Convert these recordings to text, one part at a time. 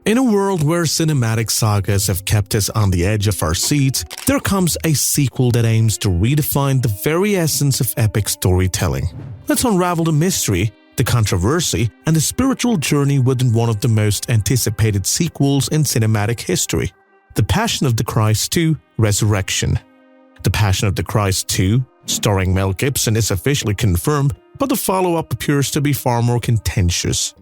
In a world where cinematic sagas have kept us on the edge of our seats, there comes a sequel that aims to redefine the very essence of epic storytelling. Let's unravel the mystery, the controversy, and the spiritual journey within one of the most anticipated sequels in cinematic history, The Passion of the Christ 2: Resurrection. The Passion of the Christ 2, starring Mel Gibson, is officially confirmed, but the follow-up appears to be far more contentious.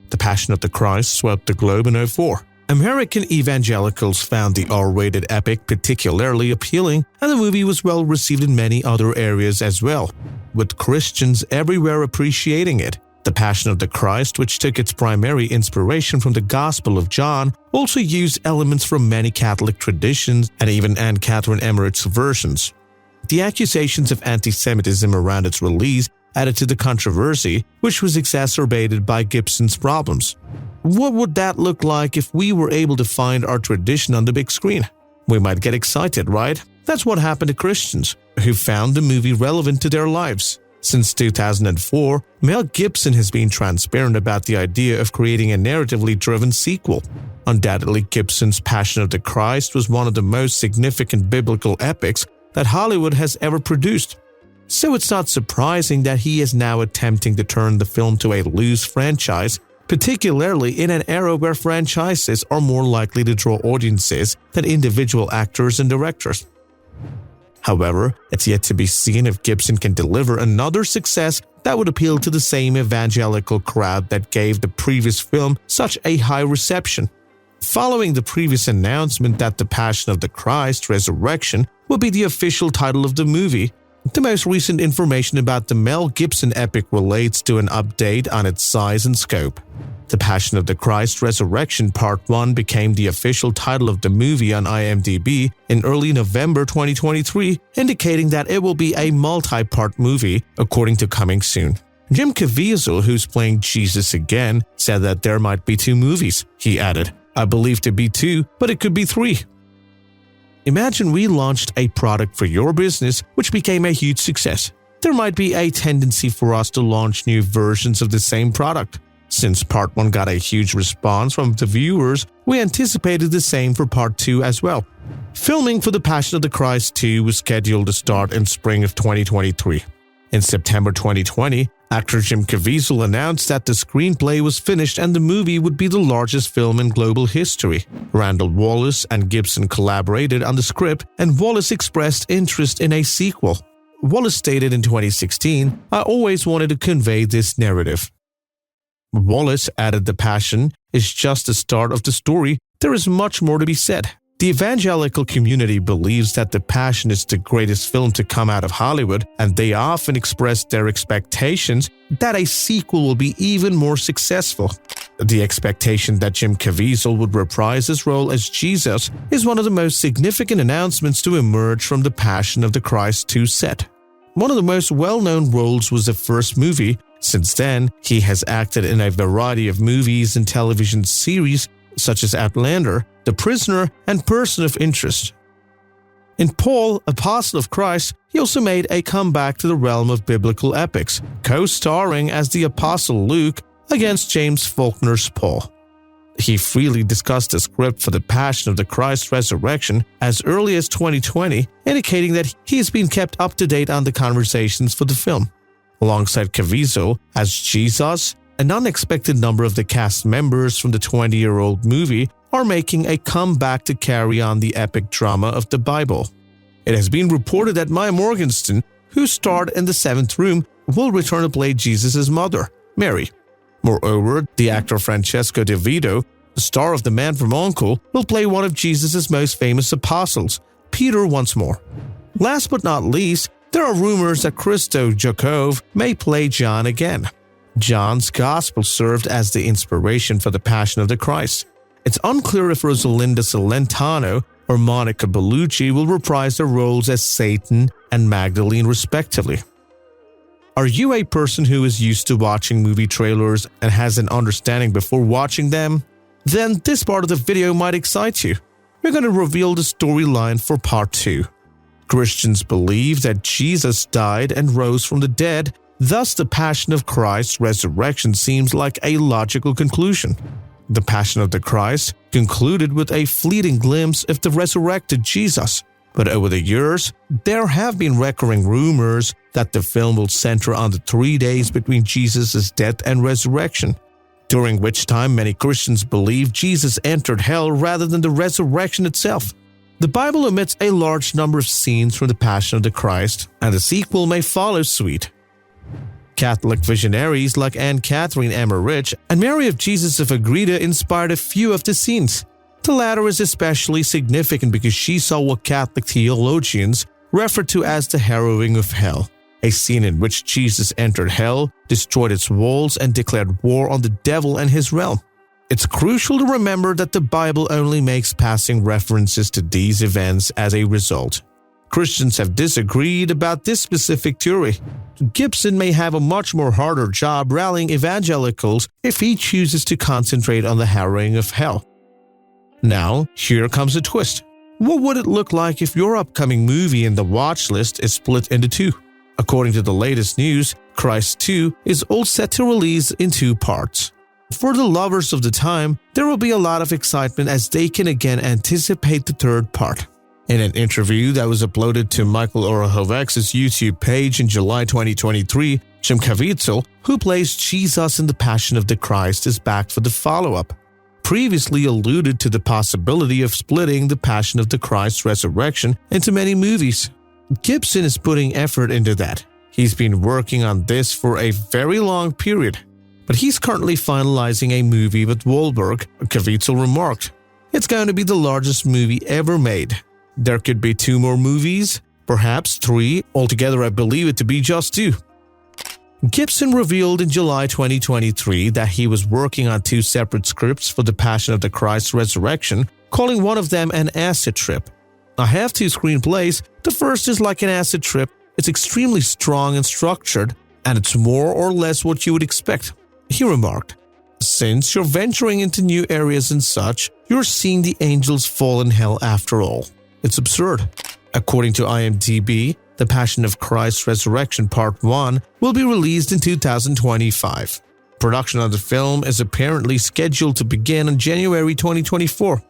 The Passion of the Christ swept the globe in 2004. American evangelicals found the R-rated epic particularly appealing, and the movie was well received in many other areas as well, with Christians everywhere appreciating it. The Passion of the Christ, which took its primary inspiration from the Gospel of John, also used elements from many Catholic traditions and even Anne Catherine Emmerich's versions. The accusations of anti-Semitism around its release added to the controversy, which was exacerbated by Gibson's problems. What would that look like if we were able to find our tradition on the big screen? We might get excited, right? That's what happened to Christians, who found the movie relevant to their lives. Since 2004, Mel Gibson has been transparent about the idea of creating a narratively driven sequel. Undoubtedly, Gibson's Passion of the Christ was one of the most significant biblical epics that Hollywood has ever produced. So it's not surprising that he is now attempting to turn the film to a loose franchise, particularly in an era where franchises are more likely to draw audiences than individual actors and directors. However, it's yet to be seen if Gibson can deliver another success that would appeal to the same evangelical crowd that gave the previous film such a high reception. Following the previous announcement that The Passion of the Christ: Resurrection will be the official title of the movie, the most recent information about the Mel Gibson epic relates to an update on its size and scope. The Passion of the Christ: Resurrection Part 1 became the official title of the movie on IMDb in early November 2023, indicating that it will be a multi-part movie, according to Coming Soon. Jim Caviezel, who's playing Jesus again, said that there might be 2 movies. He added, "I believe to be 2, but it could be 3. Imagine we launched a product for your business which became a huge success. There might be a tendency for us to launch new versions of the same product. Since Part 1 got a huge response from the viewers, we anticipated the same for Part 2 as well." Filming for The Passion of the Christ 2 was scheduled to start in spring of 2023. In September 2020, actor Jim Caviezel announced that the screenplay was finished and the movie would be the largest film in global history. Randall Wallace and Gibson collaborated on the script, and Wallace expressed interest in a sequel. Wallace stated in 2016, "I always wanted to convey this narrative." Wallace added, "The Passion is just the start of the story. There is much more to be said." The evangelical community believes that The Passion is the greatest film to come out of Hollywood, and they often express their expectations that a sequel will be even more successful. The expectation that Jim Caviezel would reprise his role as Jesus is one of the most significant announcements to emerge from The Passion of the Christ 2 set. One of the most well-known roles was the first movie. Since then, he has acted in a variety of movies and television series such as Outlander, The Prisoner, and Person of Interest. In Paul, Apostle of Christ, he also made a comeback to the realm of biblical epics, co-starring as the Apostle Luke against James Faulkner's Paul. He freely discussed the script for The Passion of the Christ: Resurrection as early as 2020, indicating that he has been kept up to date on the conversations for the film. Alongside Caviezel as Jesus, an unexpected number of the cast members from the 20-year-old movie are making a comeback to carry on the epic drama of the Bible. It has been reported that Maia Morgenstern, who starred in The Seventh Room, will return to play Jesus' mother, Mary. Moreover, the actor Francesco De Vito, the star of The Man from U.N.C.L.E., will play one of Jesus' most famous apostles, Peter, once more. Last but not least, there are rumors that Christo Jakov may play John again. John's Gospel served as the inspiration for The Passion of the Christ. It's unclear if Rosalinda Celentano or Monica Bellucci will reprise their roles as Satan and Magdalene respectively. Are you a person who is used to watching movie trailers and has an understanding before watching them? Then this part of the video might excite you. We're going to reveal the storyline for Part 2. Christians believe that Jesus died and rose from the dead. Thus, The Passion of Christ's Resurrection seems like a logical conclusion. The Passion of the Christ concluded with a fleeting glimpse of the resurrected Jesus. But over the years, there have been recurring rumors that the film will center on the 3 days between Jesus' death and resurrection, during which time many Christians believe Jesus entered hell rather than the resurrection itself. The Bible omits a large number of scenes from the Passion of the Christ, and the sequel may follow suit. Catholic visionaries like Anne Catherine Emmerich and Mary of Jesus of Agreda inspired a few of the scenes. The latter is especially significant because she saw what Catholic theologians refer to as the harrowing of hell, a scene in which Jesus entered hell, destroyed its walls, and declared war on the devil and his realm. It's crucial to remember that the Bible only makes passing references to these events as a result. Christians have disagreed about this specific theory. Gibson may have a much more harder job rallying evangelicals if he chooses to concentrate on the harrowing of hell. Now, here comes a twist. What would it look like if your upcoming movie in the watch list is split into two? According to the latest news, Christ 2 is all set to release in 2 parts. For the lovers of the time, there will be a lot of excitement as they can again anticipate the 3rd part. In an interview that was uploaded to Michael Orahovex's YouTube page in July 2023, Jim Caviezel, who plays Jesus in The Passion of the Christ, is back for the follow-up. Previously alluded to the possibility of splitting The Passion of the Christ's resurrection into many movies. Gibson is putting effort into that. He's been working on this for a very long period, but he's currently finalizing a movie with Wahlberg. Caviezel remarked, "It's going to be the largest movie ever made. There could be 2 more movies, perhaps 3, altogether I believe it to be just 2. Gibson revealed in July 2023 that he was working on 2 separate scripts for The Passion of the Christ's resurrection, calling one of them an acid trip. "I have 2 screenplays. The first is like an acid trip. It's extremely strong and structured, and it's more or less what you would expect," he remarked. "Since you're venturing into new areas and such, you're seeing the angels fall in hell after all. It's absurd." According to IMDb, The Passion of Christ's Resurrection Part 1 will be released in 2025. Production on the film is apparently scheduled to begin in January 2024.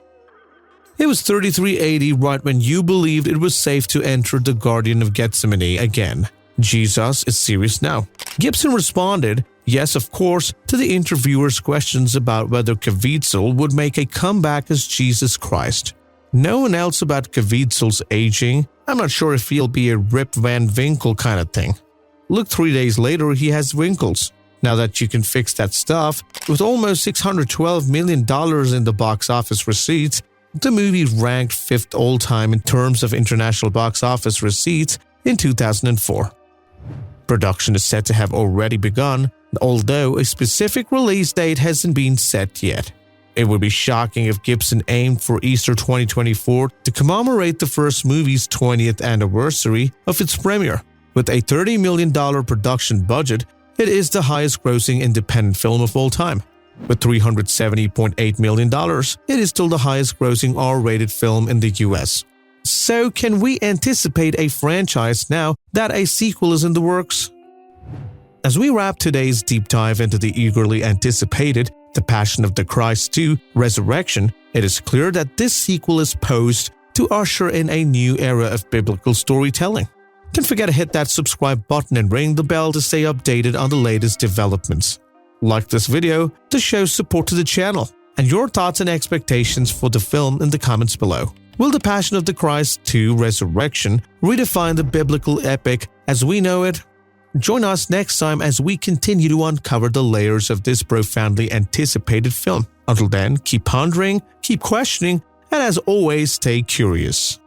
It was 3380 right when you believed it was safe to enter the Garden of Gethsemane again. Jesus is serious now. Gibson responded, yes, of course, to the interviewer's questions about whether Caviezel would make a comeback as Jesus Christ. No one else about Caviezel's aging. I'm not sure if he'll be a Rip Van Winkle kind of thing. Look, 3 days later, he has wrinkles. Now that you can fix that stuff, with almost $612 million in the box office receipts, the movie ranked 5th all-time in terms of international box office receipts in 2004. Production is said to have already begun, although a specific release date hasn't been set yet. It would be shocking if Gibson aimed for Easter 2024 to commemorate the first movie's 20th anniversary of its premiere. With a $30 million production budget, it is the highest-grossing independent film of all time. With $370.8 million, it is still the highest-grossing R-rated film in the US. So can we anticipate a franchise now that a sequel is in the works? As we wrap today's deep dive into the eagerly anticipated The Passion of the Christ 2 Resurrection, it is clear that this sequel is posed to usher in a new era of biblical storytelling. Don't forget to hit that subscribe button and ring the bell to stay updated on the latest developments. Like this video to show support to the channel, and your thoughts and expectations for the film in the comments below. Will The Passion of the Christ 2 Resurrection redefine the biblical epic as we know it? Join us next time as we continue to uncover the layers of this profoundly anticipated film. Until then, keep pondering, keep questioning, and as always, stay curious.